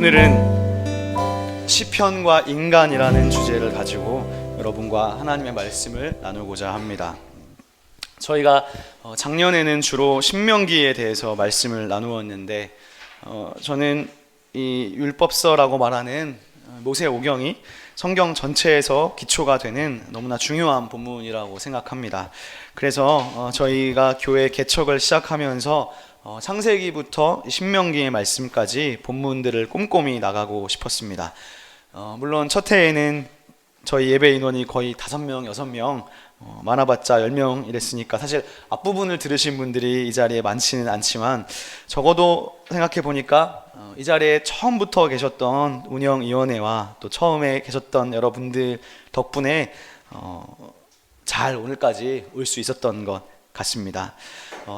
오늘은 시편과 인간이라는 주제를 가지고 여러분과 하나님의 말씀을 나누고자 합니다. 저희가 작년에는 주로 신명기에 대해서 말씀을 나누었는데 저는 이 율법서라고 말하는 모세오경이 성경 전체에서 기초가 되는 너무나 중요한 본문이라고 생각합니다. 그래서 저희가 교회 개척을 시작하면서 창세기부터 신명기의 말씀까지 본문들을 꼼꼼히 나가고 싶었습니다. 물론 첫 해에는 저희 예배 인원이 거의 5명, 6명, 많아봤자 10명 이랬으니까 사실 앞부분을 들으신 분들이 이 자리에 많지는 않지만 적어도 생각해 보니까 이 자리에 처음부터 계셨던 운영위원회와 또 처음에 계셨던 여러분들 덕분에 잘 오늘까지 올 수 있었던 것 같습니다.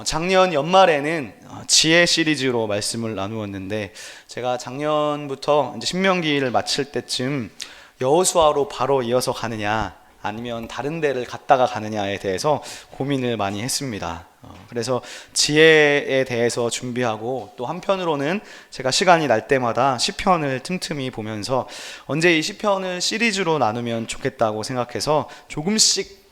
작년 연말에는 지혜 시리즈로 말씀을 나누었는데 제가 작년부터 이제 신명기를 마칠 때쯤 여호수아로 바로 이어서 가느냐 아니면 다른 데를 갔다가 가느냐에 대해서 고민을 많이 했습니다. 그래서 지혜에 대해서 준비하고 또 한편으로는 제가 시간이 날 때마다 시편을 틈틈이 보면서 언제 이 시편을 시리즈로 나누면 좋겠다고 생각해서 조금씩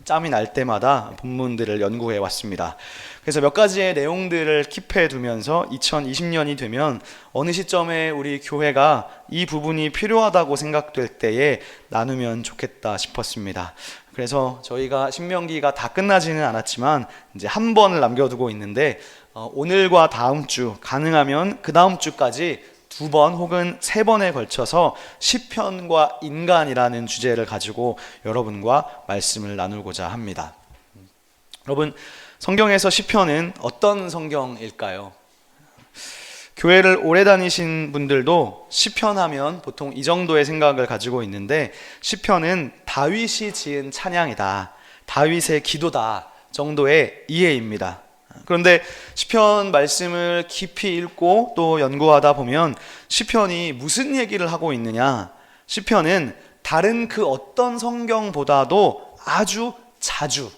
짬이 날 때마다 본문들을 연구해 왔습니다. 그래서 몇 가지의 내용들을 킵해 두면서 2020년이 되면 어느 시점에 우리 교회가 이 부분이 필요하다고 생각될 때에 나누면 좋겠다 싶었습니다. 그래서 저희가 신명기가 다 끝나지는 않았지만 이제 한 번을 남겨두고 있는데 오늘과 다음 주, 가능하면 그 다음 주까지 2번 혹은 3번에 걸쳐서 시편과 인간이라는 주제를 가지고 여러분과 말씀을 나누고자 합니다. 여러분, 성경에서 시편은 어떤 성경일까요? 교회를 오래 다니신 분들도 시편하면 보통 이 정도의 생각을 가지고 있는데 시편은 다윗이 지은 찬양이다, 다윗의 기도다 정도의 이해입니다. 그런데 시편 말씀을 깊이 읽고 또 연구하다 보면 시편이 무슨 얘기를 하고 있느냐, 시편은 다른 그 어떤 성경보다도 아주 자주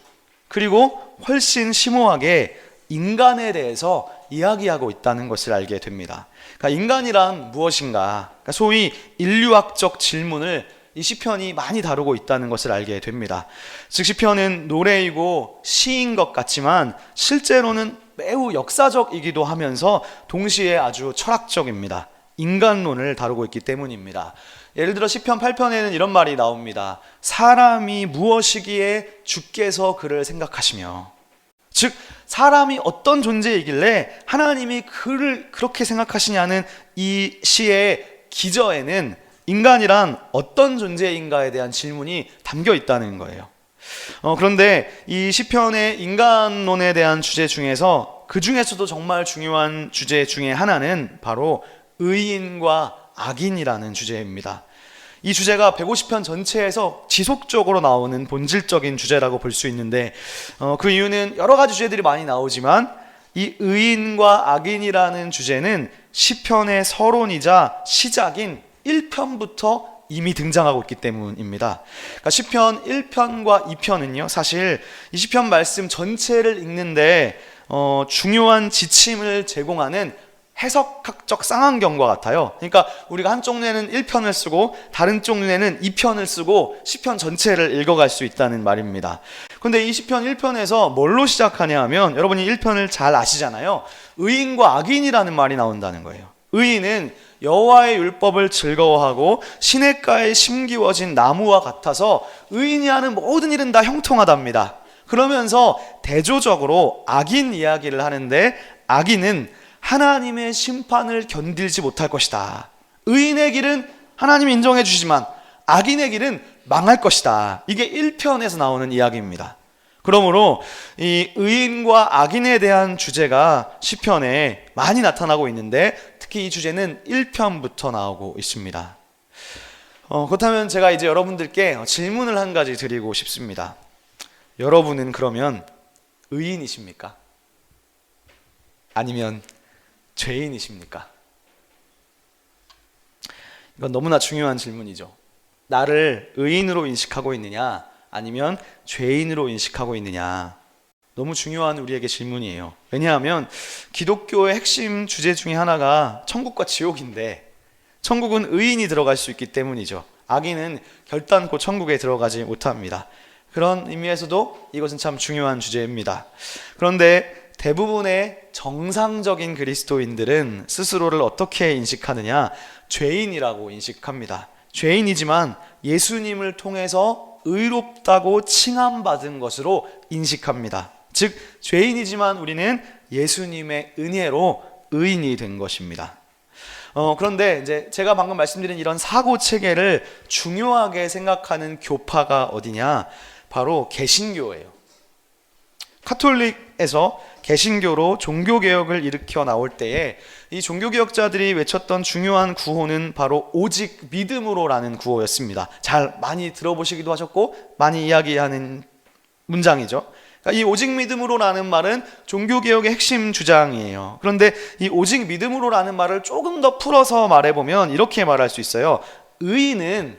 그리고 훨씬 심오하게 인간에 대해서 이야기하고 있다는 것을 알게 됩니다. 그러니까 인간이란 무엇인가, 그러니까 소위 인류학적 질문을 이 시편이 많이 다루고 있다는 것을 알게 됩니다. 즉 시편은 노래이고 시인 것 같지만 실제로는 매우 역사적이기도 하면서 동시에 아주 철학적입니다. 인간론을 다루고 있기 때문입니다. 예를 들어 시편 8편에는 이런 말이 나옵니다. 사람이 무엇이기에 주께서 그를 생각하시며, 즉 사람이 어떤 존재이길래 하나님이 그를 그렇게 생각하시냐는 이 시의 기저에는 인간이란 어떤 존재인가에 대한 질문이 담겨 있다는 거예요. 그런데 이 시편의 인간론에 대한 주제 중에서 그 중에서도 정말 중요한 주제 중에 하나는 바로 의인과 악인이라는 주제입니다. 이 주제가 150편 전체에서 지속적으로 나오는 본질적인 주제라고 볼 수 있는데 그 이유는 여러 가지 주제들이 많이 나오지만 이 의인과 악인이라는 주제는 시편의 서론이자 시작인 1편부터 이미 등장하고 있기 때문입니다. 그러니까 시편 1편과 2편은요 사실 이 시편 말씀 전체를 읽는데 중요한 지침을 제공하는 해석학적 쌍안경과 같아요. 그러니까 우리가 한쪽 눈에는 1편을 쓰고 다른 쪽 눈에는 2편을 쓰고 시편 전체를 읽어갈 수 있다는 말입니다. 그런데 이 시편 1편에서 뭘로 시작하냐 하면 여러분이 1편을 잘 아시잖아요. 의인과 악인이라는 말이 나온다는 거예요. 의인은 여호와의 율법을 즐거워하고 시냇가에 심기워진 나무와 같아서 의인이 하는 모든 일은 다 형통하답니다. 그러면서 대조적으로 악인 이야기를 하는데 악인은 하나님의 심판을 견딜지 못할 것이다. 의인의 길은 하나님이 인정해 주시지만 악인의 길은 망할 것이다. 이게 1편에서 나오는 이야기입니다. 그러므로 이 의인과 악인에 대한 주제가 시편에 많이 나타나고 있는데 특히 이 주제는 1편부터 나오고 있습니다. 그렇다면 제가 이제 여러분들께 질문을 한 가지 드리고 싶습니다. 여러분은 그러면 의인이십니까? 아니면 죄인이십니까? 이건 너무나 중요한 질문이죠. 나를 의인으로 인식하고 있느냐 아니면 죄인으로 인식하고 있느냐, 너무 중요한 우리에게 질문이에요. 왜냐하면 기독교의 핵심 주제 중에 하나가 천국과 지옥인데 천국은 의인이 들어갈 수 있기 때문이죠. 악인은 결단코 천국에 들어가지 못합니다. 그런 의미에서도 이것은 참 중요한 주제입니다. 그런데 대부분의 정상적인 그리스도인들은 스스로를 어떻게 인식하느냐? 죄인이라고 인식합니다. 죄인이지만 예수님을 통해서 의롭다고 칭함받은 것으로 인식합니다. 즉 죄인이지만 우리는 예수님의 은혜로 의인이 된 것입니다. 그런데 이제 제가 방금 말씀드린 이런 사고 체계를 중요하게 생각하는 교파가 어디냐? 바로 개신교예요. 카톨릭에서 개신교로 종교개혁을 일으켜 나올 때에 이 종교개혁자들이 외쳤던 중요한 구호는 바로 오직 믿음으로라는 구호였습니다. 잘 많이 들어보시기도 하셨고 많이 이야기하는 문장이죠. 이 오직 믿음으로라는 말은 종교개혁의 핵심 주장이에요. 그런데 이 오직 믿음으로라는 말을 조금 더 풀어서 말해보면 이렇게 말할 수 있어요. 의인은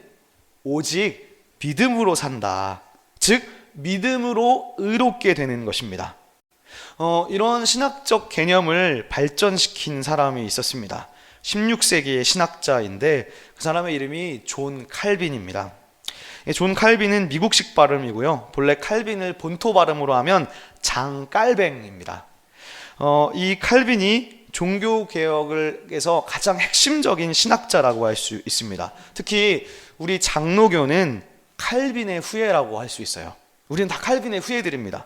오직 믿음으로 산다. 즉 믿음으로 의롭게 되는 것입니다. 이런 신학적 개념을 발전시킨 사람이 있었습니다. 16세기의 신학자인데 그 사람의 이름이 존 칼빈입니다. 존 칼빈은 미국식 발음이고요. 본래 칼빈을 본토 발음으로 하면 장깔뱅입니다. 이 칼빈이 종교개혁에서 가장 핵심적인 신학자라고 할 수 있습니다. 특히 우리 장로교는 칼빈의 후예라고 할 수 있어요. 우리는 다 칼빈의 후예들입니다.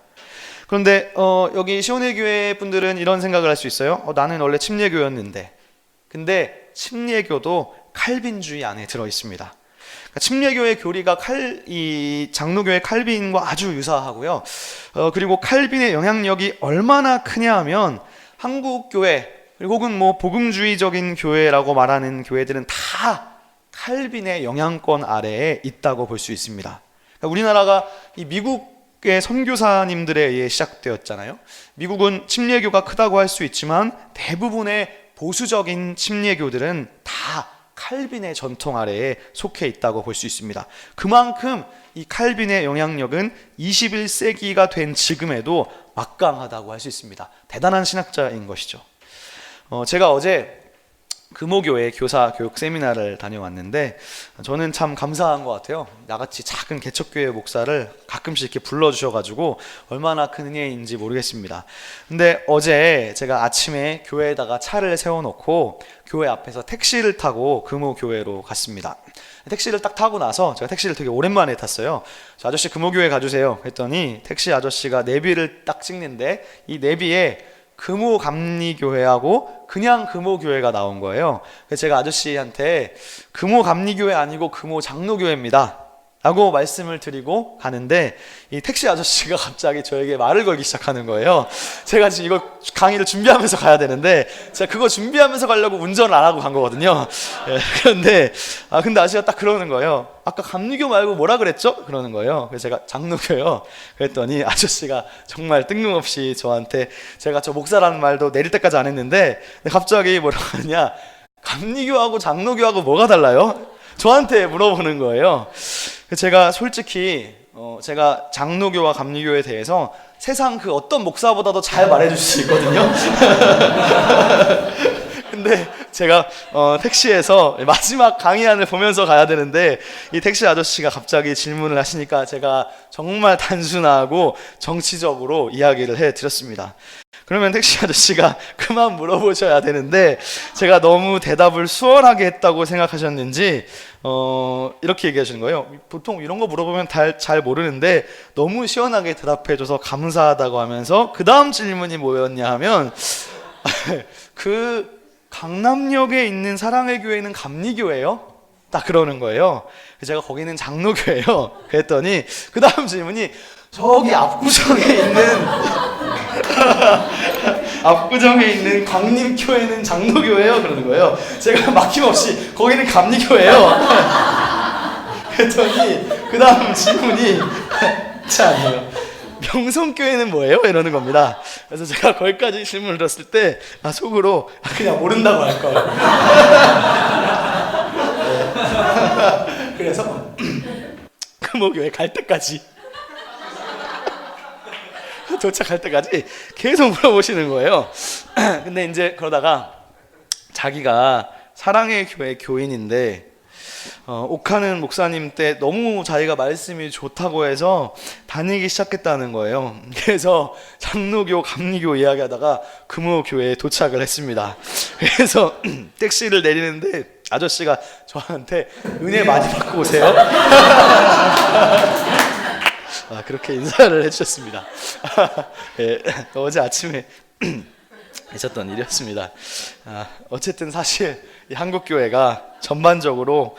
그런데 여기 시온회교회 분들은 이런 생각을 할 수 있어요. 나는 원래 침례교였는데, 근데 침례교도 칼빈주의 안에 들어 있습니다. 그러니까 침례교의 교리가 이 장로교의 칼빈과 아주 유사하고요. 그리고 칼빈의 영향력이 얼마나 크냐 하면 한국 교회 그리고 혹은 뭐 복음주의적인 교회라고 말하는 교회들은 다 칼빈의 영향권 아래에 있다고 볼 수 있습니다. 그러니까 우리나라가 이 미국의 선교사님들에 의해 시작되었잖아요. 미국은 침례교가 크다고 할 수 있지만 대부분의 보수적인 침례교들은 다 칼빈의 전통 아래에 속해 있다고 볼 수 있습니다. 그만큼 이 칼빈의 영향력은 21세기가 된 지금에도 막강하다고 할 수 있습니다. 대단한 신학자인 것이죠. 제가 어제 금호교회 교사 교육 세미나를 다녀왔는데 저는 참 감사한 것 같아요. 나같이 작은 개척교회 목사를 가끔씩 이렇게 불러주셔가지고 얼마나 큰 은혜인지 모르겠습니다. 근데 어제 제가 아침에 교회에다가 차를 세워놓고 교회 앞에서 택시를 타고 금호교회로 갔습니다. 택시를 딱 타고 나서 제가 택시를 되게 오랜만에 탔어요. 저 아저씨 금호교회 가주세요 했더니 택시 아저씨가 내비를 딱 찍는데 이 내비에 금호감리교회하고 그냥 금호교회가 나온 거예요. 그래서 제가 아저씨한테 금호감리교회 아니고 금호장로교회입니다 라고 말씀을 드리고 가는데 이 택시 아저씨가 갑자기 저에게 말을 걸기 시작하는 거예요. 제가 지금 이거 강의를 준비하면서 가야 되는데 제가 그거 준비하면서 가려고 운전을 안 하고 간 거거든요. 그런데 근데 아저씨가 딱 그러는 거예요. 아까 감리교 말고 뭐라 그랬죠? 그러는 거예요. 그래서 제가 장로교요. 그랬더니 아저씨가 정말 뜬금없이 저한테 제가 저 목사라는 말도 내릴 때까지 안 했는데 갑자기 뭐라고 하냐, 감리교하고 장로교하고 뭐가 달라요? 저한테 물어보는 거예요. 제가 솔직히 제가 장로교와 감리교에 대해서 세상 그 어떤 목사보다도 잘 말해줄 수 있거든요. 근데 제가 택시에서 마지막 강의안을 보면서 가야 되는데 이 택시 아저씨가 갑자기 질문을 하시니까 제가 정말 단순하고 정치적으로 이야기를 해드렸습니다. 그러면 택시 아저씨가 그만 물어보셔야 되는데 제가 너무 대답을 수월하게 했다고 생각하셨는지 이렇게 얘기하시는 거예요. 보통 이런 거 물어보면 잘 모르는데 너무 시원하게 대답해줘서 감사하다고 하면서 그 다음 질문이 뭐였냐 하면 그 강남역에 있는 사랑의 교회는 감리교예요? 딱 그러는 거예요. 제가 거기는 장로교예요. 그랬더니 그 다음 질문이 저기 압구정에 있는 압구정에 있는 광림교회는 장로교예요? 그러는 거예요. 제가 막힘없이 거기는 감리교예요. 그랬더니 그 다음 질문이 아니에요. 명성교회는 뭐예요? 이러는 겁니다. 그래서 제가 거기까지 질문을 들었을 때 속으로 그냥 모른다고 할 거예요. 네. 그래서 금호교회 갈 때까지 도착할 때까지 계속 물어보시는 거예요. 근데 이제 그러다가 자기가 사랑의 교회 교인인데 옥하는 목사님 때 너무 자기가 말씀이 좋다고 해서 다니기 시작했다는 거예요. 그래서 장로교, 감리교 이야기하다가 금호교회에 도착을 했습니다. 그래서 택시를 내리는데 아저씨가 저한테 은혜 많이 받고 오세요. 그렇게 인사를 해주셨습니다. 네, 어제 아침에 있었던 일이었습니다. 어쨌든 사실 이 한국교회가 전반적으로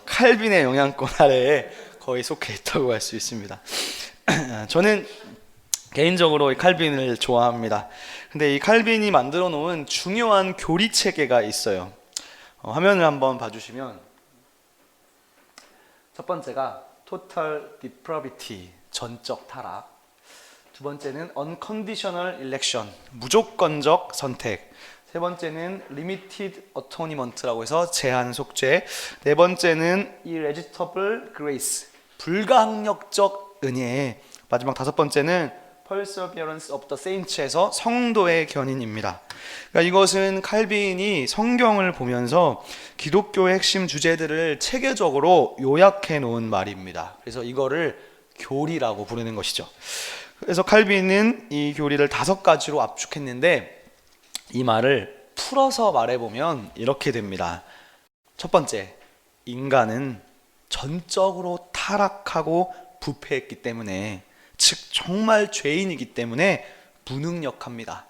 칼빈의 영향권 아래에 거의 속해 있다고 할 수 있습니다. 저는 개인적으로 이 칼빈을 좋아합니다. 근데 이 칼빈이 만들어 놓은 중요한 교리 체계가 있어요. 화면을 한번 봐주시면 첫 번째가 Total Depravity, 전적 타락. 두 번째는 Unconditional Election, 무조건적 선택. 세 번째는 Limited Atonement라고 해서 제한 속죄. 네 번째는 Irresistible Grace, 불가항력적 은혜. 마지막 다섯 번째는 Perseverance of the Saints에서 성도의 견인입니다. 그러니까 이것은 칼빈이 성경을 보면서 기독교의 핵심 주제들을 체계적으로 요약해 놓은 말입니다. 그래서 이거를 교리라고 부르는 것이죠. 그래서 칼빈은 이 교리를 5가지로 압축했는데 이 말을 풀어서 말해보면 이렇게 됩니다. 첫 번째, 인간은 전적으로 타락하고 부패했기 때문에, 즉 정말 죄인이기 때문에 무능력합니다.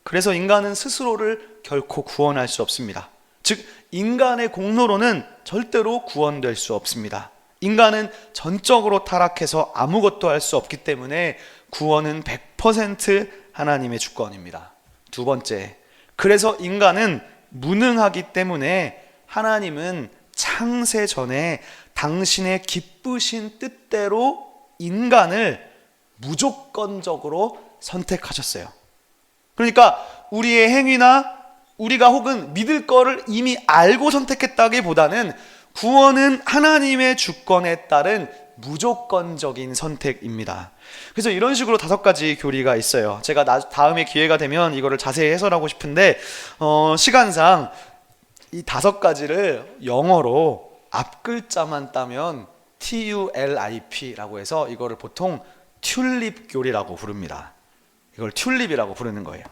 그래서 인간은 스스로를 결코 구원할 수 없습니다. 즉 인간의 공로로는 절대로 구원될 수 없습니다. 인간은 전적으로 타락해서 아무것도 할 수 없기 때문에 구원은 100% 하나님의 주권입니다. 두 번째, 그래서 인간은 무능하기 때문에 하나님은 창세 전에 당신의 기쁘신 뜻대로 인간을 무조건적으로 선택하셨어요. 그러니까 우리의 행위나 우리가 혹은 믿을 거를 이미 알고 선택했다기보다는 구원은 하나님의 주권에 따른 무조건적인 선택입니다. 그래서 이런 식으로 5가지 교리가 있어요. 제가 다음에 기회가 되면 이거를 자세히 해설하고 싶은데 시간상 이 5가지를 영어로 앞글자만 따면 TULIP라고 해서 이거를 보통 튤립 교리라고 부릅니다. 이걸 튤립이라고 부르는 거예요.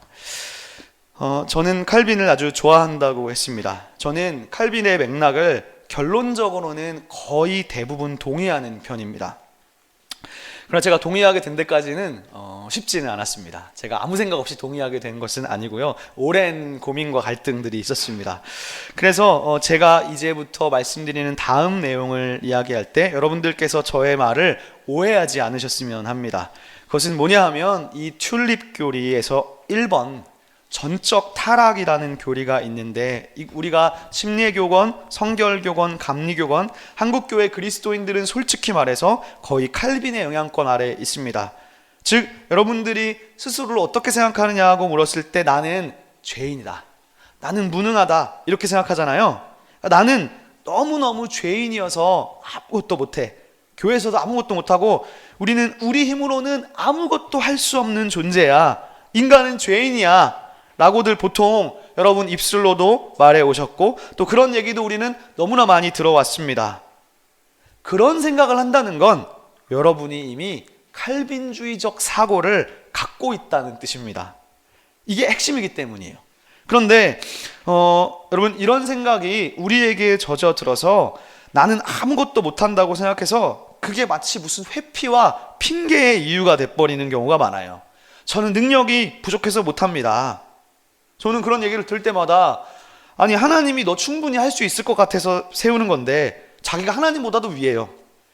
저는 칼빈을 아주 좋아한다고 했습니다. 저는 칼빈의 맥락을 결론적으로는 거의 대부분 동의하는 편입니다. 그러나 제가 동의하게 된 데까지는 쉽지는 않았습니다. 제가 아무 생각 없이 동의하게 된 것은 아니고요. 오랜 고민과 갈등들이 있었습니다. 그래서 제가 이제부터 말씀드리는 다음 내용을 이야기할 때 여러분들께서 저의 말을 오해하지 않으셨으면 합니다. 그것은 뭐냐 하면 이 튤립 교리에서 1번 전적 타락이라는 교리가 있는데, 우리가 심리교권, 성결교권, 감리교권, 한국교회 그리스도인들은 솔직히 말해서 거의 칼빈의 영향권 아래에 있습니다. 즉 여러분들이 스스로를 어떻게 생각하느냐고 물었을 때 나는 죄인이다, 나는 무능하다 이렇게 생각하잖아요. 나는 너무너무 죄인이어서 아무것도 못해, 교회에서도 아무것도 못하고 우리는 우리 힘으로는 아무것도 할 수 없는 존재야, 인간은 죄인이야 라고들 보통 여러분 입술로도 말해 오셨고, 또 그런 얘기도 우리는 너무나 많이 들어왔습니다. 그런 생각을 한다는 건 여러분이 이미 칼빈주의적 사고를 갖고 있다는 뜻입니다. 이게 핵심이기 때문이에요. 그런데 여러분 이런 생각이 우리에게 젖어들어서 나는 아무것도 못한다고 생각해서 그게 마치 무슨 회피와 핑계의 이유가 돼버리는 경우가 많아요. 저는 능력이 부족해서 못합니다. 저는 그런 얘기를 들을 때마다 아니 하나님이 너 충분히 할 수 있을 것 같아서 세우는 건데 자기가 하나님보다도 위에요.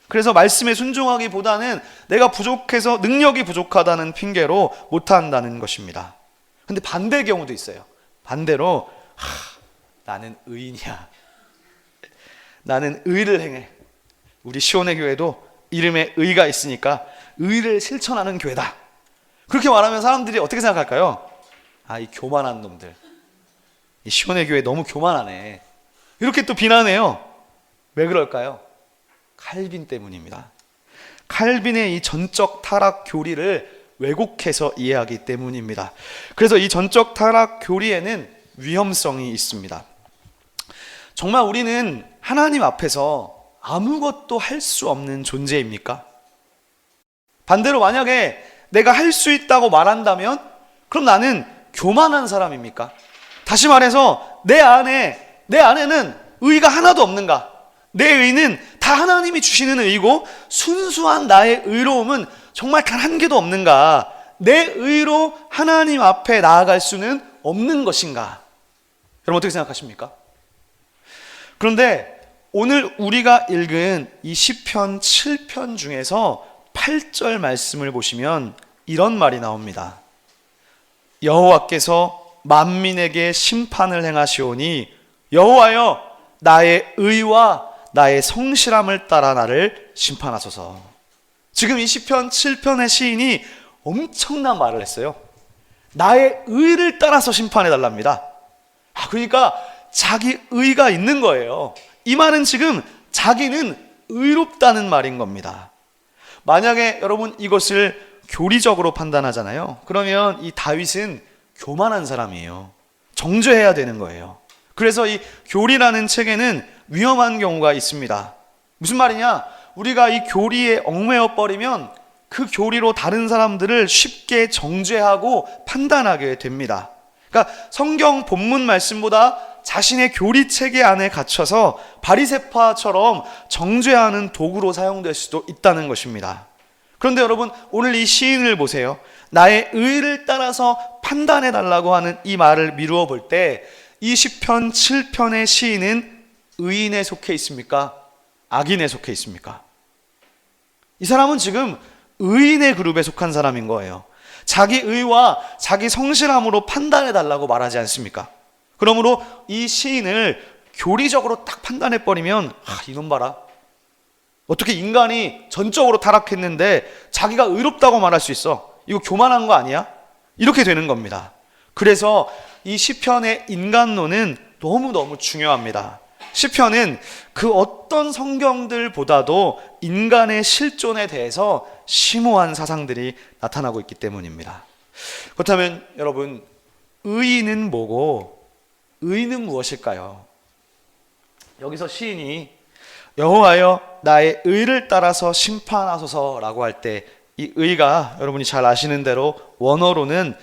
그래서 말씀에 순종하기보다는 내가 부족해서, 능력이 부족하다는 핑계로 못한다는 것입니다. 근데 반대의 경우도 있어요. 반대로 나는 의인이야, 나는 의를 행해, 우리 시온의 교회도 이름에 의가 있으니까 의를 실천하는 교회다, 그렇게 말하면 사람들이 어떻게 생각할까요? 이 교만한 놈들, 이 시온의 교회 너무 교만하네, 이렇게 또 비난해요. 왜 그럴까요? 칼빈 때문입니다. 칼빈의 이 전적 타락 교리를 왜곡해서 이해하기 때문입니다. 그래서 이 전적 타락 교리에는 위험성이 있습니다. 정말 우리는 하나님 앞에서 아무것도 할 수 없는 존재입니까? 반대로 만약에 내가 할 수 있다고 말한다면 그럼 나는 교만한 사람입니까? 다시 말해서 내 안에는 의가 하나도 없는가? 내 의는 다 하나님이 주시는 의고 순수한 나의 의로움은 정말 단 한 개도 없는가? 내 의로 하나님 앞에 나아갈 수는 없는 것인가? 여러분 어떻게 생각하십니까? 그런데 오늘 우리가 읽은 이 시편 7편 중에서 8절 말씀을 보시면 이런 말이 나옵니다. 여호와께서 만민에게 심판을 행하시오니 여호와여 나의 의와 나의 성실함을 따라 나를 심판하소서. 지금 이 시편 7편의 시인이 엄청난 말을 했어요. 나의 의를 따라서 심판해 달랍니다. 그러니까 자기 의가 있는 거예요. 이 말은 지금 자기는 의롭다는 말인 겁니다. 만약에 여러분 이것을 교리적으로 판단하잖아요. 그러면 이 다윗은 교만한 사람이에요. 정죄해야 되는 거예요. 그래서 이 교리라는 책에는 위험한 경우가 있습니다. 무슨 말이냐? 우리가 이 교리에 얽매여 버리면 그 교리로 다른 사람들을 쉽게 정죄하고 판단하게 됩니다. 그러니까 성경 본문 말씀보다 자신의 교리 체계 안에 갇혀서 바리새파처럼 정죄하는 도구로 사용될 수도 있다는 것입니다. 그런데 여러분 오늘 이 시인을 보세요. 나의 의를 따라서 판단해 달라고 하는 이 말을 미루어 볼 때 이 시편 7편의 시인은 의인에 속해 있습니까? 악인에 속해 있습니까? 이 사람은 지금 의인의 그룹에 속한 사람인 거예요. 자기 의와 자기 성실함으로 판단해 달라고 말하지 않습니까? 그러므로 이 시인을 교리적으로 딱 판단해 버리면 이놈 봐라. 어떻게 인간이 전적으로 타락했는데 자기가 의롭다고 말할 수 있어? 이거 교만한 거 아니야? 이렇게 되는 겁니다. 그래서 이 시편의 인간론은 너무너무 중요합니다. 시편은 그 어떤 성경들보다도 인간의 실존에 대해서 심오한 사상들이 나타나고 있기 때문입니다. 그렇다면 여러분, 의인은 뭐고 의인은 무엇일까요? 여기서 시인이 여호와여 나의 의를 따라서 심판하소서라고 할 때 이 의가 여러분이 잘 아시는 대로 원어로는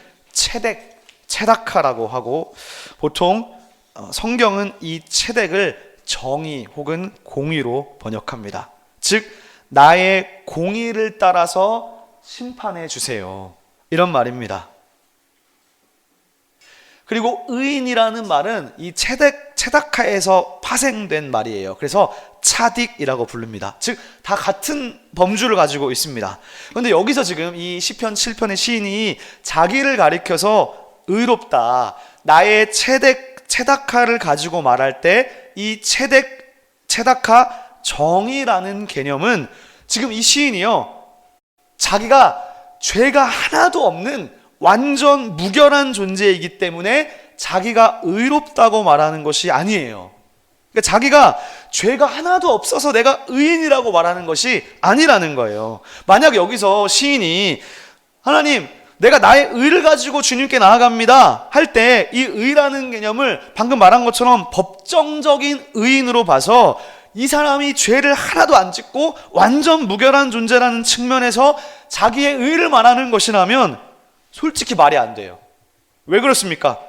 체닥하라고 하고 보통 성경은 이 체덱을 정의 혹은 공의로 번역합니다. 즉 나의 공의를 따라서 심판해 주세요. 이런 말입니다. 그리고 의인이라는 말은 이 체닥하에서 파생된 말이에요. 그래서 차딕이라고 부릅니다. 즉 다 같은 범주를 가지고 있습니다. 그런데 여기서 지금 이 시편 7편의 시인이 자기를 가리켜서 의롭다, 나의 체닥하를 가지고 말할 때 이 체닥하 정의라는 개념은 지금 이 시인이요, 자기가 죄가 하나도 없는 완전 무결한 존재이기 때문에 자기가 의롭다고 말하는 것이 아니에요. 그러니까 자기가 죄가 하나도 없어서 내가 의인이라고 말하는 것이 아니라는 거예요. 만약 여기서 시인이 하나님, 내가 나의 의를 가지고 주님께 나아갑니다 할 때 이 의라는 개념을 방금 말한 것처럼 법정적인 의인으로 봐서 이 사람이 죄를 하나도 안 짓고 완전 무결한 존재라는 측면에서 자기의 의를 말하는 것이라면 솔직히 말이 안 돼요. 왜 그렇습니까?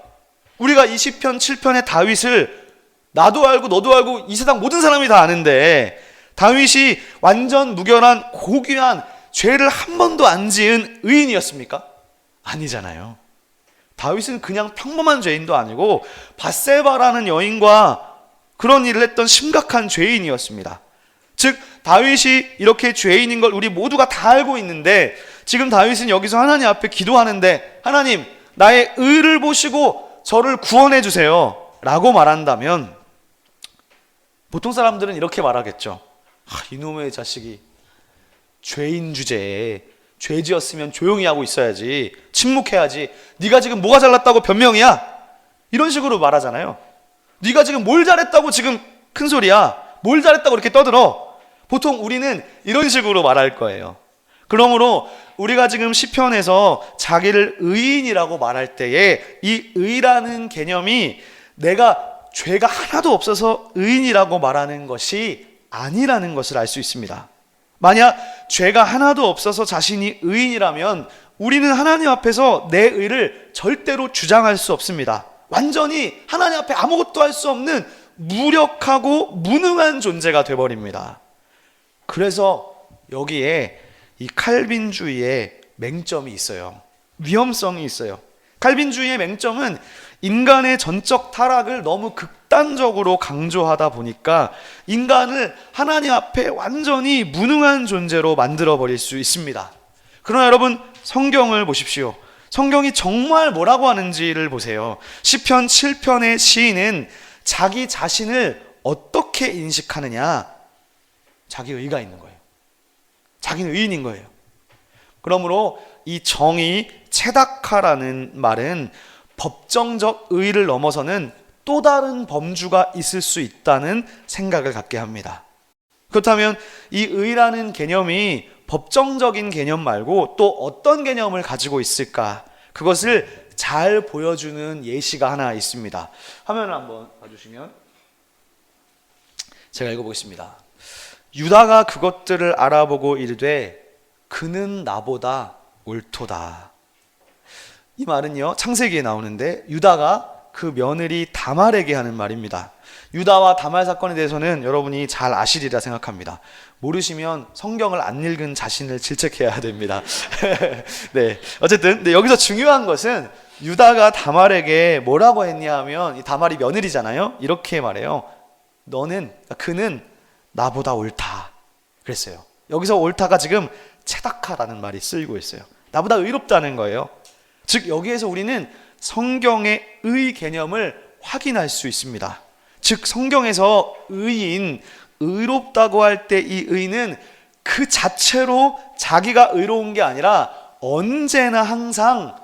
우리가 이 시편 7편의 다윗을 나도 알고 너도 알고 이 세상 모든 사람이 다 아는데 다윗이 완전 무결한 고귀한 죄를 한 번도 안 지은 의인이었습니까? 아니잖아요. 다윗은 그냥 평범한 죄인도 아니고 밧세바라는 여인과 그런 일을 했던 심각한 죄인이었습니다. 즉 다윗이 이렇게 죄인인 걸 우리 모두가 다 알고 있는데 지금 다윗은 여기서 하나님 앞에 기도하는데 하나님, 나의 의를 보시고 저를 구원해 주세요 라고 말한다면 보통 사람들은 이렇게 말하겠죠. 이놈의 자식이 죄인 주제에 죄 지었으면 조용히 하고 있어야지, 침묵해야지, 네가 지금 뭐가 잘났다고 변명이야? 이런 식으로 말하잖아요. 네가 지금 뭘 잘했다고 지금 큰 소리야? 뭘 잘했다고 이렇게 떠들어? 보통 우리는 이런 식으로 말할 거예요. 그러므로 우리가 지금 시편에서 자기를 의인이라고 말할 때에 이 의라는 개념이 내가 죄가 하나도 없어서 의인이라고 말하는 것이 아니라는 것을 알 수 있습니다. 만약 죄가 하나도 없어서 자신이 의인이라면 우리는 하나님 앞에서 내 의를 절대로 주장할 수 없습니다. 완전히 하나님 앞에 아무것도 할 수 없는 무력하고 무능한 존재가 되어버립니다. 그래서 여기에 이 칼빈주의의 맹점이 있어요. 위험성이 있어요. 칼빈주의의 맹점은 인간의 전적 타락을 너무 극단적으로 강조하다 보니까 인간을 하나님 앞에 완전히 무능한 존재로 만들어버릴 수 있습니다. 그러나 여러분, 성경을 보십시오. 성경이 정말 뭐라고 하는지를 보세요. 시편 7편의 시인은 자기 자신을 어떻게 인식하느냐? 자기 의가 있는 거예요. 자기는 의인인 거예요. 그러므로 이 정의 체다카라는 말은 법정적 의를 넘어서는 또 다른 범주가 있을 수 있다는 생각을 갖게 합니다. 그렇다면 이 의라는 개념이 법정적인 개념 말고 또 어떤 개념을 가지고 있을까? 그것을 잘 보여주는 예시가 하나 있습니다. 화면을 한번 봐주시면 제가 읽어보겠습니다. 유다가 그것들을 알아보고 이르되 그는 나보다 옳도다. 이 말은요, 창세기에 나오는데 유다가 그 며느리 다말에게 하는 말입니다. 유다와 다말 사건에 대해서는 여러분이 잘 아시리라 생각합니다. 모르시면 성경을 안 읽은 자신을 질책해야 됩니다. 네, 어쨌든 여기서 중요한 것은 유다가 다말에게 뭐라고 했냐 하면, 이 다말이 며느리잖아요. 이렇게 말해요. 그는 나보다 옳다 그랬어요. 여기서 옳다가 지금 체다카라는 말이 쓰이고 있어요. 나보다 의롭다는 거예요. 즉 여기에서 우리는 성경의 의 개념을 확인할 수 있습니다. 즉 성경에서 의인, 의롭다고 할 때 이 의는 그 자체로 자기가 의로운 게 아니라 언제나 항상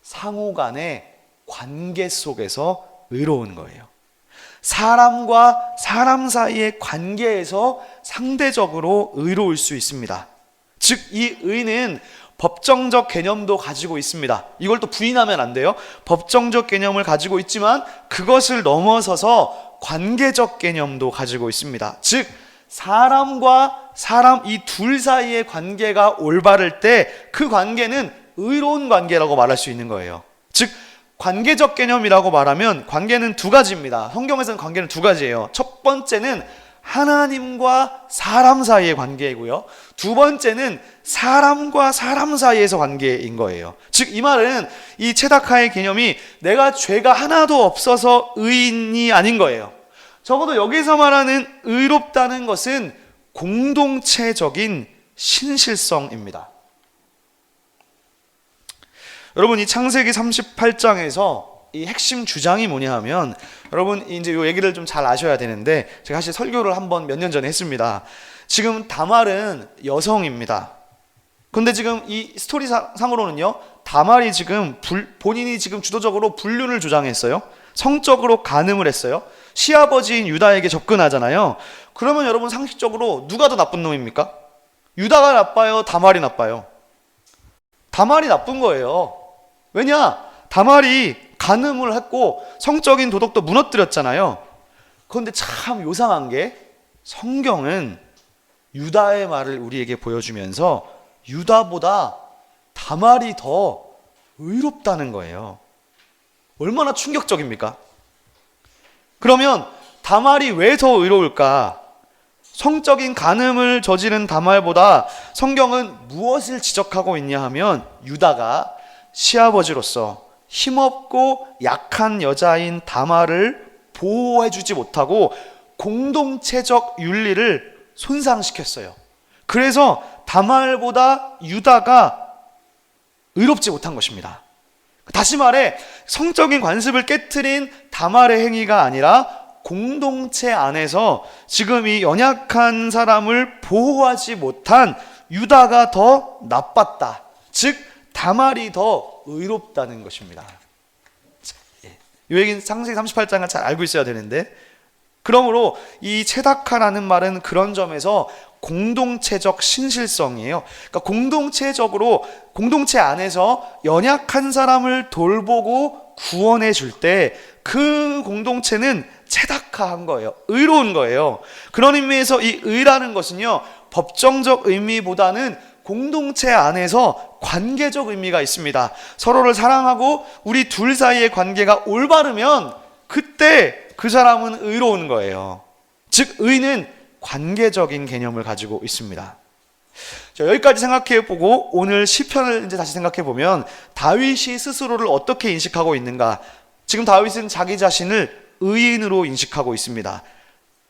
상호 간의 관계 속에서 의로운 거예요. 사람과 사람 사이의 관계에서 상대적으로 의로울 수 있습니다. 즉 이 의는 법정적 개념도 가지고 있습니다. 이걸 또 부인하면 안 돼요. 법정적 개념을 가지고 있지만 그것을 넘어서서 관계적 개념도 가지고 있습니다. 즉 사람과 사람 이 둘 사이의 관계가 올바를 때 그 관계는 의로운 관계라고 말할 수 있는 거예요. 즉 관계적 개념이라고 말하면 관계는 두 가지입니다. 성경에서는 관계는 두 가지예요. 첫 번째는 하나님과 사람 사이의 관계이고요. 두 번째는 사람과 사람 사이에서 관계인 거예요. 즉 이 말은 이 체다카의 개념이 내가 죄가 하나도 없어서 의인이 아닌 거예요. 적어도 여기서 말하는 의롭다는 것은 공동체적인 신실성입니다. 여러분 이 창세기 38장에서 이 핵심 주장이 뭐냐 하면, 여러분 이제 이 얘기를 좀 잘 아셔야 되는데, 제가 사실 설교를 한번 몇 년 전에 했습니다. 지금 다말은 여성입니다. 근데 지금 이 스토리 상으로는요, 다말이 지금 본인이 지금 주도적으로 불륜을 주장했어요. 성적으로 간음을 했어요. 시아버지인 유다에게 접근하잖아요. 그러면 여러분 상식적으로 누가 더 나쁜 놈입니까? 유다가 나빠요? 다말이 나빠요? 다말이 나쁜 거예요. 왜냐? 다말이 간음을 했고 성적인 도덕도 무너뜨렸잖아요. 그런데 참 요상한 게 성경은 유다의 말을 우리에게 보여주면서 유다보다 다말이 더 의롭다는 거예요. 얼마나 충격적입니까? 그러면 다말이 왜 더 의로울까? 성적인 간음을 저지른 다말보다 성경은 무엇을 지적하고 있냐 하면, 유다가 시아버지로서 힘없고 약한 여자인 다말을 보호해주지 못하고 공동체적 윤리를 손상시켰어요. 그래서 다말보다 유다가 의롭지 못한 것입니다. 다시 말해 성적인 관습을 깨트린 다말의 행위가 아니라 공동체 안에서 지금 이 연약한 사람을 보호하지 못한 유다가 더 나빴다. 즉 다말이 더 의롭다는 것입니다. 이 얘기는 창세기 38장을 잘 알고 있어야 되는데, 그러므로 이 체다카라는 말은 그런 점에서 공동체적 신실성이에요. 그러니까 공동체 안에서 연약한 사람을 돌보고 구원해 줄 때 그 공동체는 체닥한 거예요. 의로운 거예요. 그런 의미에서 이 의라는 것은요, 법정적 의미보다는 공동체 안에서 관계적 의미가 있습니다. 서로를 사랑하고 우리 둘 사이의 관계가 올바르면 그때 그 사람은 의로운 거예요. 즉 의는 관계적인 개념을 가지고 있습니다. 자, 여기까지 생각해보고 오늘 시편을 이제 다시 생각해보면 다윗이 스스로를 어떻게 인식하고 있는가. 지금 다윗은 자기 자신을 의인으로 인식하고 있습니다.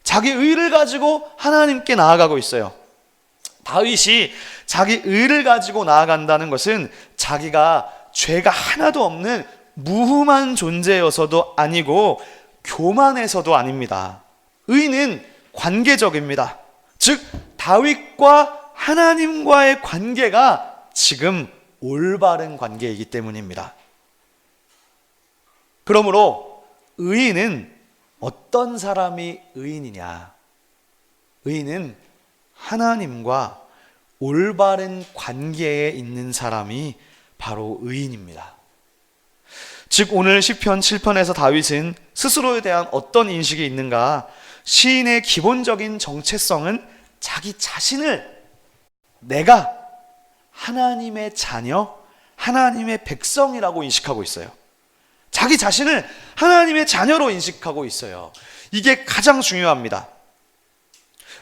자기 의를 가지고 하나님께 나아가고 있어요. 다윗이 자기 의를 가지고 나아간다는 것은 자기가 죄가 하나도 없는 무흠한 존재여서도 아니고 교만해서도 아닙니다. 의는 관계적입니다. 즉 다윗과 하나님과의 관계가 지금 올바른 관계이기 때문입니다. 그러므로 의인은 어떤 사람이 의인이냐? 의인은 하나님과 올바른 관계에 있는 사람이 바로 의인입니다. 즉 오늘 시편 7편에서 다윗은 스스로에 대한 어떤 인식이 있는가? 시인의 기본적인 정체성은 자기 자신을 내가 하나님의 자녀, 하나님의 백성이라고 인식하고 있어요. 자기 자신을 하나님의 자녀로 인식하고 있어요. 이게 가장 중요합니다.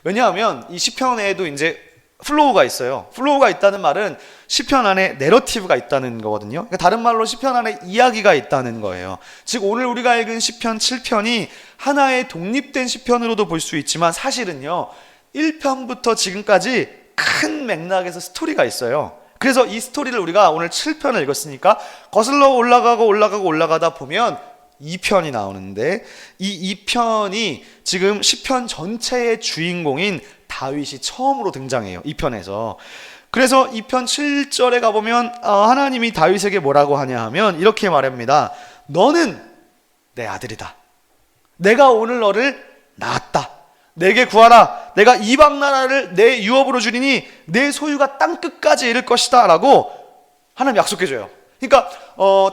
왜냐하면 이 시편에도 이제 플로우가 있어요. 플로우가 있다는 말은 시편 안에 내러티브가 있다는 거거든요. 그러니까 다른 말로 시편 안에 이야기가 있다는 거예요. 즉 오늘 우리가 읽은 시편 7편이 하나의 독립된 시편으로도 볼 수 있지만 사실은요 1편부터 지금까지 큰 맥락에서 스토리가 있어요. 그래서 이 스토리를 우리가 오늘 7편을 읽었으니까 거슬러 올라가다 보면 2편이 나오는데 이 2편이 지금 10편 전체의 주인공인 다윗이 처음으로 등장해요. 2편에서. 그래서 2편 7절에 가보면 하나님이 다윗에게 뭐라고 하냐 하면 이렇게 말합니다. 너는 내 아들이다. 내가 오늘 너를 낳았다. 내게 구하라. 내가 이방 나라를 내 유업으로 주리니 내 소유가 땅끝까지 이를 것이다 라고 하나님 약속해줘요. 그러니까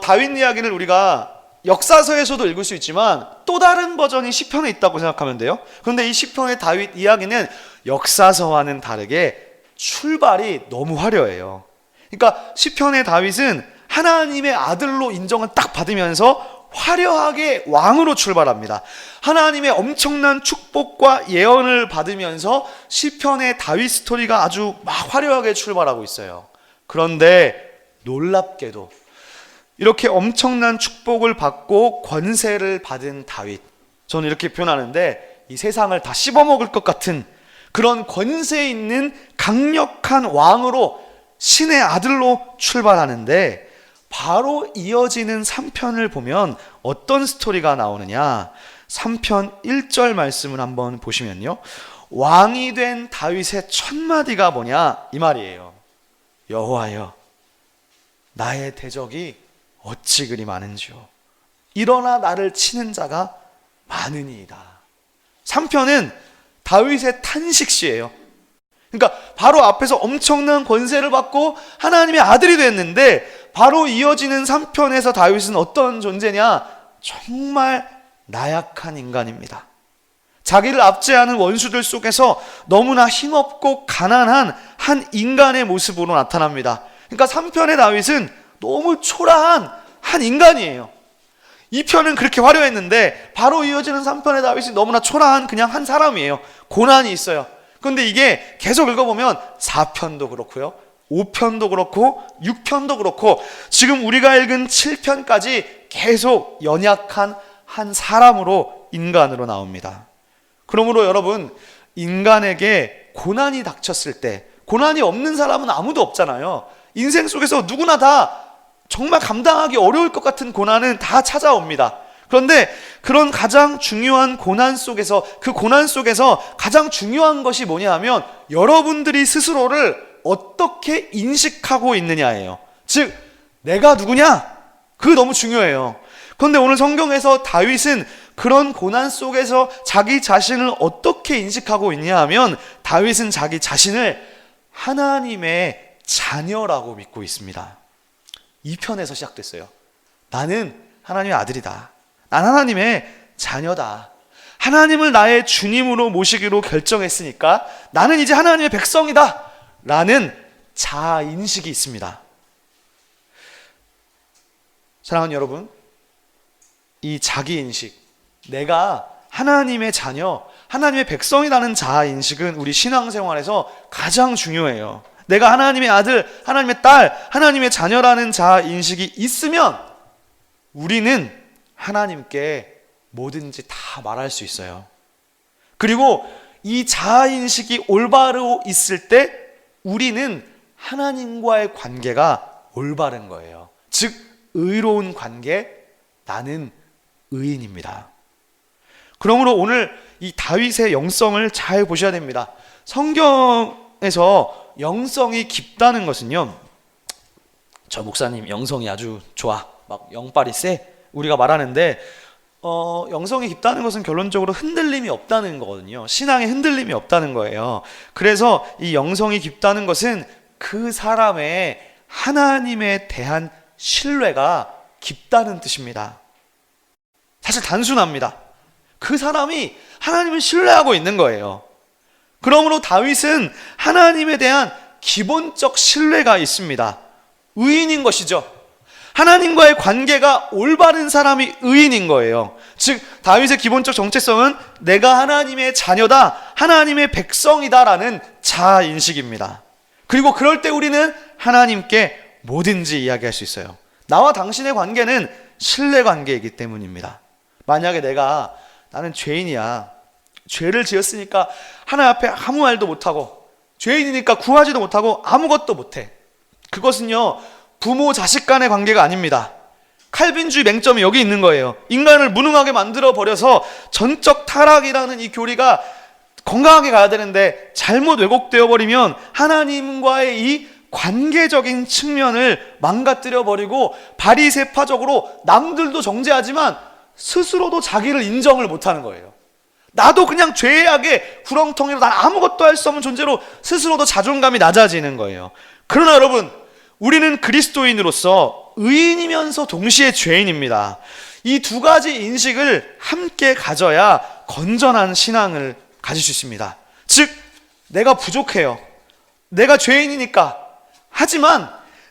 다윗 이야기를 우리가 역사서에서도 읽을 수 있지만 또 다른 버전이 시편에 있다고 생각하면 돼요. 그런데 이 시편의 다윗 이야기는 역사서와는 다르게 출발이 너무 화려해요. 그러니까 시편의 다윗은 하나님의 아들로 인정을 딱 받으면서 화려하게 왕으로 출발합니다. 하나님의 엄청난 축복과 예언을 받으면서 시편의 다윗 스토리가 아주 막 화려하게 출발하고 있어요. 그런데 놀랍게도 이렇게 엄청난 축복을 받고 권세를 받은 다윗, 저는 이렇게 표현하는데 이 세상을 다 씹어먹을 것 같은 그런 권세 있는 강력한 왕으로 신의 아들로 출발하는데 바로 이어지는 3편을 보면 어떤 스토리가 나오느냐. 3편 1절 말씀을 한번 보시면요, 왕이 된 다윗의 첫 마디가 뭐냐 이 말이에요. 여호와여 나의 대적이 어찌 그리 많은지요. 일어나 나를 치는 자가 많으니이다. 3편은 다윗의 탄식시예요. 그러니까 바로 앞에서 엄청난 권세를 받고 하나님의 아들이 됐는데 바로 이어지는 3편에서 다윗은 어떤 존재냐? 정말 나약한 인간입니다. 자기를 압제하는 원수들 속에서 너무나 힘없고 가난한 한 인간의 모습으로 나타납니다. 그러니까 3편의 다윗은 너무 초라한 한 인간이에요. 2편은 그렇게 화려했는데 바로 이어지는 3편의 다윗이 너무나 초라한 그냥 한 사람이에요. 고난이 있어요. 그런데 이게 계속 읽어보면 4편도 그렇고요, 5편도 그렇고 6편도 그렇고 지금 우리가 읽은 7편까지 계속 연약한 한 사람으로 인간으로 나옵니다. 그러므로 여러분, 인간에게 고난이 닥쳤을 때, 고난이 없는 사람은 아무도 없잖아요. 인생 속에서 누구나 다 정말 감당하기 어려울 것 같은 고난은 다 찾아옵니다. 그런데 그런 가장 중요한 고난 속에서, 그 고난 속에서 가장 중요한 것이 뭐냐 하면 여러분들이 스스로를 어떻게 인식하고 있느냐예요. 즉 내가 누구냐? 그게 너무 중요해요. 그런데 오늘 성경에서 다윗은 그런 고난 속에서 자기 자신을 어떻게 인식하고 있냐 하면 다윗은 자기 자신을 하나님의 자녀라고 믿고 있습니다. 2편에서 시작됐어요. 나는 하나님의 아들이다. 난 하나님의 자녀다. 하나님을 나의 주님으로 모시기로 결정했으니까 나는 이제 하나님의 백성이다 라는 자아인식이 있습니다. 사랑하는 여러분, 이 자기인식, 내가 하나님의 자녀, 하나님의 백성이라는 자아인식은 우리 신앙생활에서 가장 중요해요. 내가 하나님의 아들, 하나님의 딸, 하나님의 자녀라는 자아인식이 있으면 우리는 하나님께 뭐든지 다 말할 수 있어요. 그리고 이 자아인식이 올바로 있을 때 우리는 하나님과의 관계가 올바른 거예요. 즉 의로운 관계, 나는 의인입니다. 그러므로 오늘 이 다윗의 영성을 잘 보셔야 됩니다. 성경에서 영성이 깊다는 것은요, 저 목사님 영성이 아주 좋아, 막 영빨이 세, 우리가 말하는데 영성이 깊다는 것은 결론적으로 흔들림이 없다는 거거든요. 신앙에 흔들림이 없다는 거예요. 그래서 이 영성이 깊다는 것은 그 사람의 하나님에 대한 신뢰가 깊다는 뜻입니다. 사실 단순합니다. 그 사람이 하나님을 신뢰하고 있는 거예요. 그러므로 다윗은 하나님에 대한 기본적 신뢰가 있습니다. 의인인 것이죠. 하나님과의 관계가 올바른 사람이 의인인 거예요. 즉 다윗의 기본적 정체성은 내가 하나님의 자녀다, 하나님의 백성이다라는 자아인식입니다. 그리고 그럴 때 우리는 하나님께 뭐든지 이야기할 수 있어요. 나와 당신의 관계는 신뢰관계이기 때문입니다. 만약에 나는 죄인이야, 죄를 지었으니까 하나님 앞에 아무 말도 못하고, 죄인이니까 구하지도 못하고 아무것도 못해, 그것은요 부모 자식 간의 관계가 아닙니다. 칼빈주의 맹점이 여기 있는 거예요. 인간을 무능하게 만들어 버려서 전적 타락이라는 이 교리가 건강하게 가야 되는데 잘못 왜곡되어 버리면 하나님과의 이 관계적인 측면을 망가뜨려 버리고 바리새파적으로 남들도 정죄하지만 스스로도 자기를 인정을 못하는 거예요. 나도 그냥 죄악의 구렁텅이로 난 아무것도 할 수 없는 존재로 스스로도 자존감이 낮아지는 거예요. 그러나 여러분, 우리는 그리스도인으로서 의인이면서 동시에 죄인입니다. 이 두 가지 인식을 함께 가져야 건전한 신앙을 가질 수 있습니다. 즉 내가 부족해요. 내가 죄인이니까. 하지만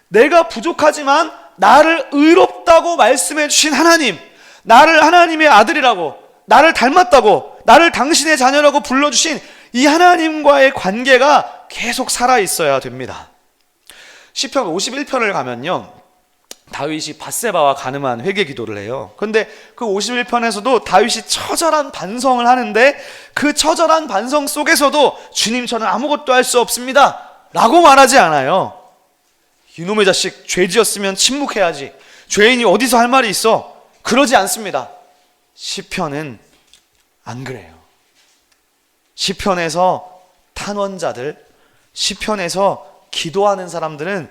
내가 부족하지만 나를 의롭다고 말씀해 주신 하나님, 나를 하나님의 아들이라고, 나를 닮았다고, 나를 당신의 자녀라고 불러주신 이 하나님과의 관계가 계속 살아있어야 됩니다. 시편 51편을 가면요, 다윗이 밧세바와 가늠한 회개 기도를 해요. 그런데 그 51편에서도 다윗이 처절한 반성을 하는데 그 처절한 반성 속에서도 주님, 저는 아무것도 할 수 없습니다 라고 말하지 않아요. 이놈의 자식, 죄 지었으면 침묵해야지, 죄인이 어디서 할 말이 있어, 그러지 않습니다. 시편은 안 그래요. 시편에서 탄원자들, 시편에서 기도하는 사람들은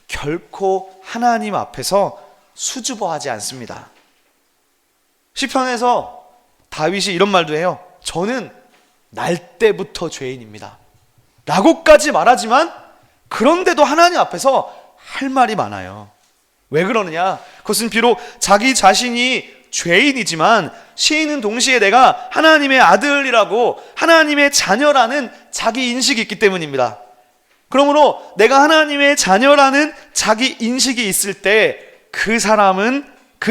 결코 하나님 앞에서 수줍어하지 않습니다. 시편에서 다윗이 이런 말도 해요. 저는 날 때부터 죄인입니다 라고까지 말하지만 그런데도 하나님 앞에서 할 말이 많아요. 왜 그러느냐? 그것은 비록 자기 자신이 죄인이지만 시인은 동시에 내가 하나님의 아들이라고, 하나님의 자녀라는 자기 인식이 있기 때문입니다. 그러므로 내가 하나님의 자녀라는 자기 인식이 있을 때 그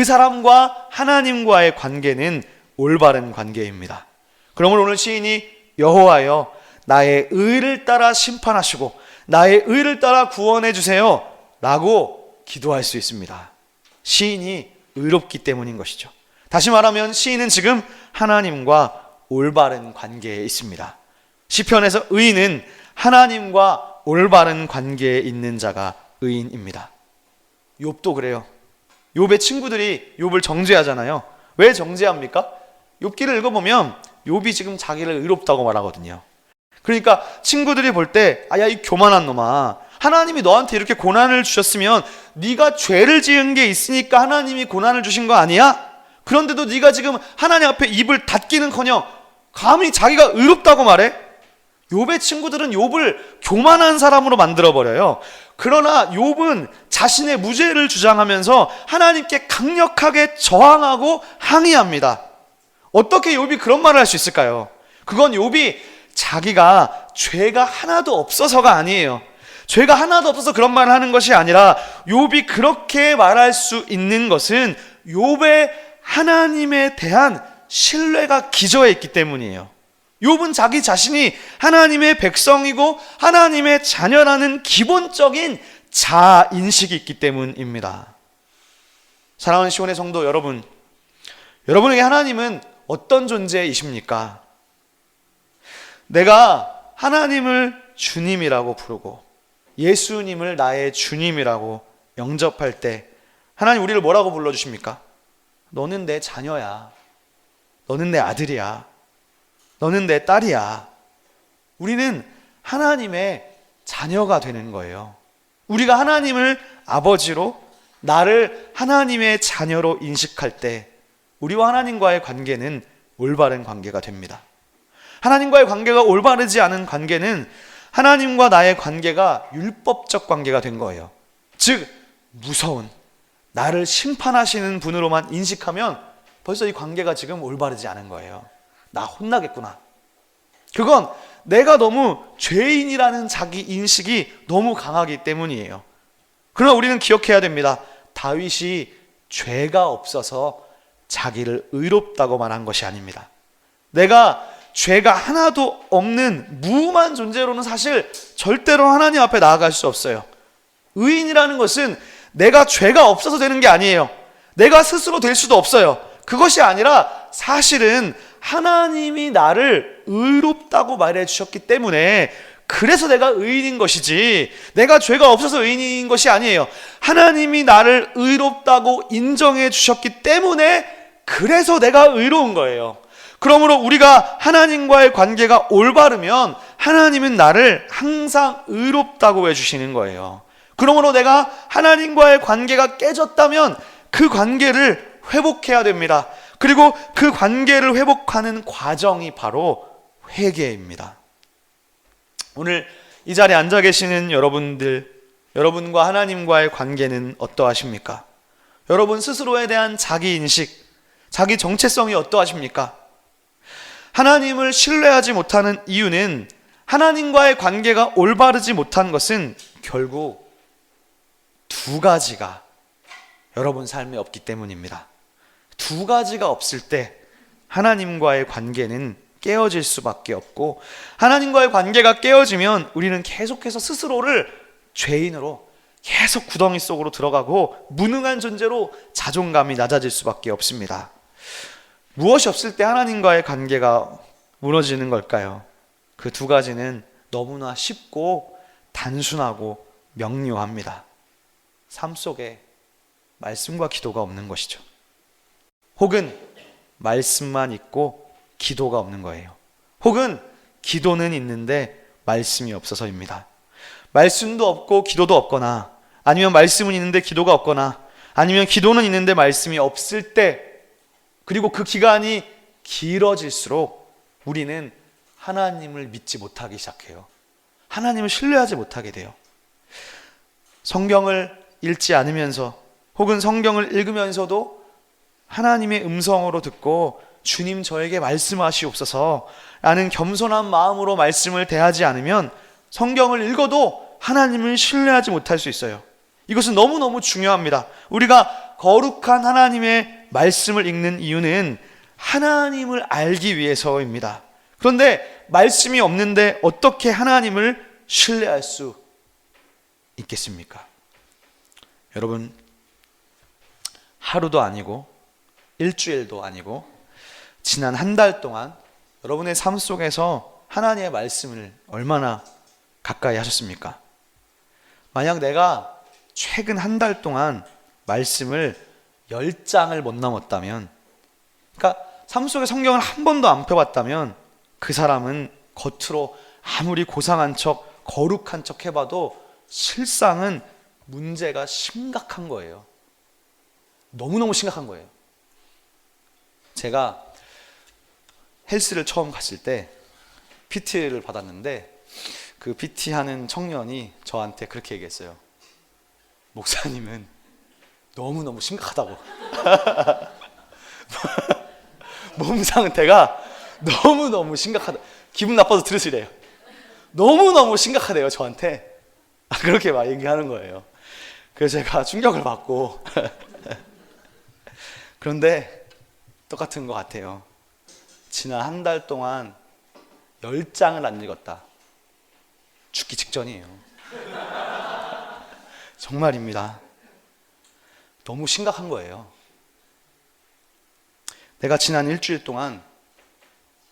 사람과 하나님과의 관계는 올바른 관계입니다. 그러므로 오늘 시인이 여호와여, 나의 의를 따라 심판하시고 나의 의를 따라 구원해 주세요 라고 기도할 수 있습니다. 시인이 의롭기 때문인 것이죠. 다시 말하면 시인은 지금 하나님과 올바른 관계에 있습니다. 시편에서 의인은 하나님과 올바른 관계에 있는 자가 의인입니다. 욥도 그래요. 욥의 친구들이 욥을 정죄하잖아요. 왜 정죄합니까? 욥기를 읽어보면 욥이 지금 자기를 의롭다고 말하거든요. 그러니까 친구들이 볼 때, 야, 이 교만한 놈아, 하나님이 너한테 이렇게 고난을 주셨으면 네가 죄를 지은 게 있으니까 하나님이 고난을 주신 거 아니야? 그런데도 네가 지금 하나님 앞에 입을 닫기는커녕 감히 자기가 의롭다고 말해? 욥의 친구들은 욥을 교만한 사람으로 만들어버려요. 그러나 욥은 자신의 무죄를 주장하면서 하나님께 강력하게 저항하고 항의합니다. 어떻게 욥이 그런 말을 할 수 있을까요? 그건 욥이 자기가 죄가 하나도 없어서가 아니에요. 죄가 하나도 없어서 그런 말을 하는 것이 아니라 욥이 그렇게 말할 수 있는 것은 욥의 하나님에 대한 신뢰가 기저에 있기 때문이에요. 욥은 자기 자신이 하나님의 백성이고 하나님의 자녀라는 기본적인 자아 인식이 있기 때문입니다. 사랑하는 시온의 성도 여러분, 여러분에게 하나님은 어떤 존재이십니까? 내가 하나님을 주님이라고 부르고 예수님을 나의 주님이라고 영접할 때 하나님 우리를 뭐라고 불러주십니까? 너는 내 자녀야. 너는 내 아들이야. 너는 내 딸이야. 우리는 하나님의 자녀가 되는 거예요. 우리가 하나님을 아버지로, 나를 하나님의 자녀로 인식할 때 우리와 하나님과의 관계는 올바른 관계가 됩니다. 하나님과의 관계가 올바르지 않은 관계는 하나님과 나의 관계가 율법적 관계가 된 거예요. 즉 무서운, 나를 심판하시는 분으로만 인식하면 벌써 이 관계가 지금 올바르지 않은 거예요. 나 혼나겠구나. 그건 내가 너무 죄인이라는 자기 인식이 너무 강하기 때문이에요. 그러나 우리는 기억해야 됩니다. 다윗이 죄가 없어서 자기를 의롭다고 말한 것이 아닙니다. 내가 죄가 하나도 없는 무음한 존재로는 사실 절대로 하나님 앞에 나아갈 수 없어요. 의인이라는 것은 내가 죄가 없어서 되는 게 아니에요. 내가 스스로 될 수도 없어요. 그것이 아니라 사실은 하나님이 나를 의롭다고 말해 주셨기 때문에 그래서 내가 의인인 것이지 내가 죄가 없어서 의인인 것이 아니에요. 하나님이 나를 의롭다고 인정해 주셨기 때문에 그래서 내가 의로운 거예요. 그러므로 우리가 하나님과의 관계가 올바르면 하나님은 나를 항상 의롭다고 해주시는 거예요. 그러므로 내가 하나님과의 관계가 깨졌다면 그 관계를 회복해야 됩니다. 그리고 그 관계를 회복하는 과정이 바로 회개입니다. 오늘 이 자리에 앉아 계시는 여러분들, 여러분과 하나님과의 관계는 어떠하십니까? 여러분 스스로에 대한 자기인식, 자기 정체성이 어떠하십니까? 하나님을 신뢰하지 못하는 이유는 하나님과의 관계가 올바르지 못한 것은 결국 두 가지가 여러분 삶에 없기 때문입니다. 두 가지가 없을 때 하나님과의 관계는 깨어질 수밖에 없고 하나님과의 관계가 깨어지면 우리는 계속해서 스스로를 죄인으로 계속 구덩이 속으로 들어가고 무능한 존재로 자존감이 낮아질 수밖에 없습니다. 무엇이 없을 때 하나님과의 관계가 무너지는 걸까요? 그 두 가지는 너무나 쉽고 단순하고 명료합니다. 삶 속에 말씀과 기도가 없는 것이죠. 혹은 말씀만 있고 기도가 없는 거예요. 혹은 기도는 있는데 말씀이 없어서입니다. 말씀도 없고 기도도 없거나 아니면 말씀은 있는데 기도가 없거나 아니면 기도는 있는데 말씀이 없을 때 그리고 그 기간이 길어질수록 우리는 하나님을 믿지 못하기 시작해요. 하나님을 신뢰하지 못하게 돼요. 성경을 읽지 않으면서 혹은 성경을 읽으면서도 하나님의 음성으로 듣고 주님 저에게 말씀하시옵소서 라는 겸손한 마음으로 말씀을 대하지 않으면 성경을 읽어도 하나님을 신뢰하지 못할 수 있어요. 이것은 너무너무 중요합니다. 우리가 거룩한 하나님의 말씀을 읽는 이유는 하나님을 알기 위해서입니다. 그런데 말씀이 없는데 어떻게 하나님을 신뢰할 수 있겠습니까? 여러분, 하루도 아니고 일주일도 아니고 지난 한 달 동안 여러분의 삶 속에서 하나님의 말씀을 얼마나 가까이 하셨습니까? 만약 내가 최근 한 달 동안 말씀을 10장을 못 넘었다면, 그러니까 삶 속에 성경을 한 번도 안 펴봤다면 그 사람은 겉으로 아무리 고상한 척 거룩한 척 해봐도 실상은 문제가 심각한 거예요. 너무너무 심각한 거예요. 제가 헬스를 처음 갔을 때 PT를 받았는데 그 PT 하는 청년이 저한테 그렇게 얘기했어요. 목사님은 너무너무 심각하다고. 몸 상태가 너무너무 심각하다. 기분 나빠서 들으시래요. 너무너무 심각하대요, 저한테. 그렇게 막 얘기하는 거예요. 그래서 제가 충격을 받고 그런데 똑같은 것 같아요. 지난 한 달 동안 10장을 안 읽었다. 죽기 직전이에요. 정말입니다. 너무 심각한 거예요. 내가 지난 일주일 동안,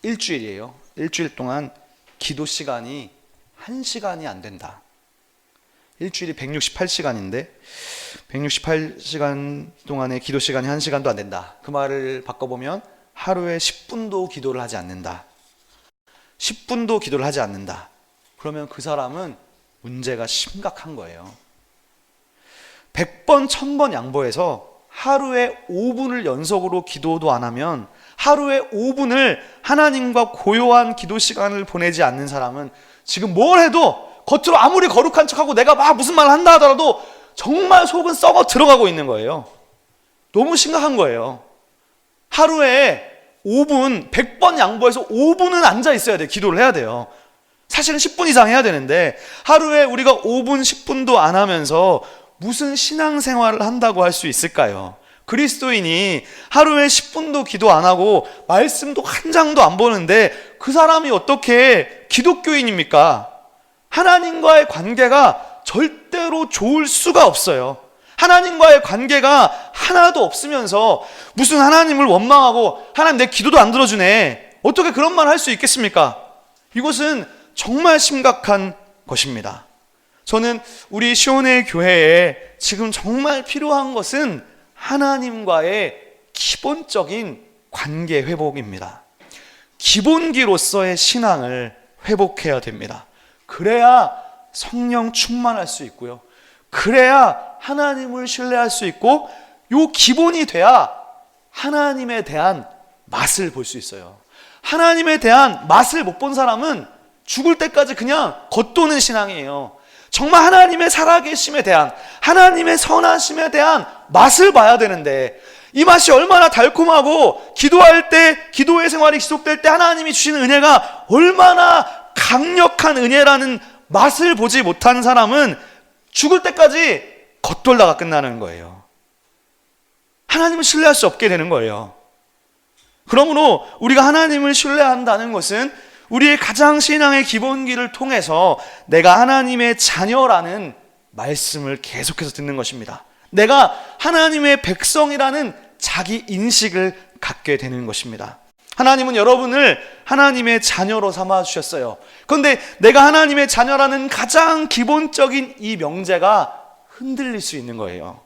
일주일이에요. 일주일 동안 기도 시간이 1시간이 안 된다. 일주일이 168시간인데 168시간 동안의 기도 시간이 1시간도 안 된다. 그 말을 바꿔보면 하루에 10분도 기도를 하지 않는다. 10분도 기도를 하지 않는다. 그러면 그 사람은 문제가 심각한 거예요. 100번, 1000번 양보해서 하루에 5분을 연속으로 기도도 안 하면, 하루에 5분을 하나님과 고요한 기도 시간을 보내지 않는 사람은 지금 뭘 해도 겉으로 아무리 거룩한 척하고 내가 막 무슨 말을 한다 하더라도 정말 속은 썩어 들어가고 있는 거예요. 너무 심각한 거예요. 하루에 5분, 100번 양보해서 5분은 앉아 있어야 돼요. 기도를 해야 돼요. 사실은 10분 이상 해야 되는데 하루에 우리가 5분, 10분도 안 하면서 무슨 신앙생활을 한다고 할 수 있을까요? 그리스도인이 하루에 10분도 기도 안 하고 말씀도 한 장도 안 보는데 그 사람이 어떻게 기독교인입니까? 하나님과의 관계가 절대로 좋을 수가 없어요. 하나님과의 관계가 하나도 없으면서 무슨 하나님을 원망하고 하나님 내 기도도 안 들어주네, 어떻게 그런 말 할 수 있겠습니까? 이것은 정말 심각한 것입니다. 저는 우리 시온의 교회에 지금 정말 필요한 것은 하나님과의 기본적인 관계 회복입니다. 기본기로서의 신앙을 회복해야 됩니다. 그래야 성령 충만할 수 있고요. 그래야 하나님을 신뢰할 수 있고, 요 기본이 돼야 하나님에 대한 맛을 볼 수 있어요. 하나님에 대한 맛을 못 본 사람은 죽을 때까지 그냥 겉도는 신앙이에요. 정말 하나님의 살아계심에 대한, 하나님의 선하심에 대한 맛을 봐야 되는데, 이 맛이 얼마나 달콤하고 기도할 때, 기도의 생활이 지속될 때 하나님이 주시는 은혜가 얼마나 강력한 은혜라는 맛을 보지 못한 사람은 죽을 때까지 겉돌다가 끝나는 거예요. 하나님을 신뢰할 수 없게 되는 거예요. 그러므로 우리가 하나님을 신뢰한다는 것은 우리의 가장 신앙의 기본기를 통해서 내가 하나님의 자녀라는 말씀을 계속해서 듣는 것입니다. 내가 하나님의 백성이라는 자기 인식을 갖게 되는 것입니다. 하나님은 여러분을 하나님의 자녀로 삼아주셨어요. 그런데 내가 하나님의 자녀라는 가장 기본적인 이 명제가 흔들릴 수 있는 거예요.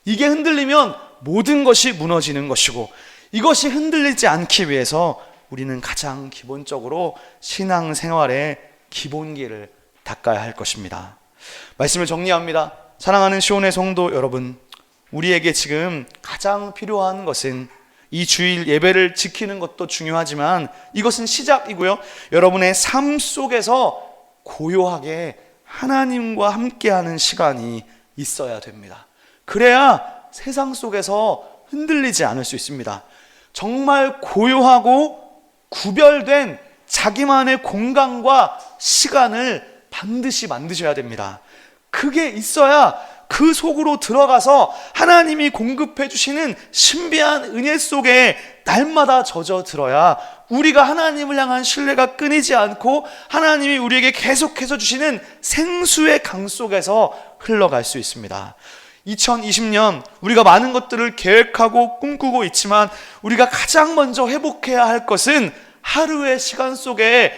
이게 흔들리면 모든 것이 무너지는 것이고, 이것이 흔들리지 않기 위해서 우리는 가장 기본적으로 신앙생활의 기본기를 닦아야 할 것입니다. 말씀을 정리합니다. 사랑하는 시온의 성도 여러분, 우리에게 지금 가장 필요한 것은 이 주일 예배를 지키는 것도 중요하지만 이것은 시작이고요. 여러분의 삶 속에서 고요하게 하나님과 함께하는 시간이 있어야 됩니다. 그래야 세상 속에서 흔들리지 않을 수 있습니다. 정말 고요하고 구별된 자기만의 공간과 시간을 반드시 만드셔야 됩니다. 그게 있어야 그 속으로 들어가서 하나님이 공급해 주시는 신비한 은혜 속에 날마다 젖어들어야 우리가 하나님을 향한 신뢰가 끊이지 않고 하나님이 우리에게 계속해서 주시는 생수의 강 속에서 흘러갈 수 있습니다. 2020년 우리가 많은 것들을 계획하고 꿈꾸고 있지만 우리가 가장 먼저 회복해야 할 것은 하루의 시간 속에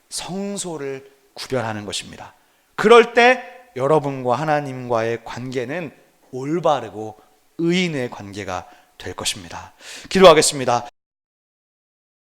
성소를 구별하는 것입니다. 그럴 때 여러분과 하나님과의 관계는 올바르고 의인의 관계가 될 것입니다. 기도하겠습니다.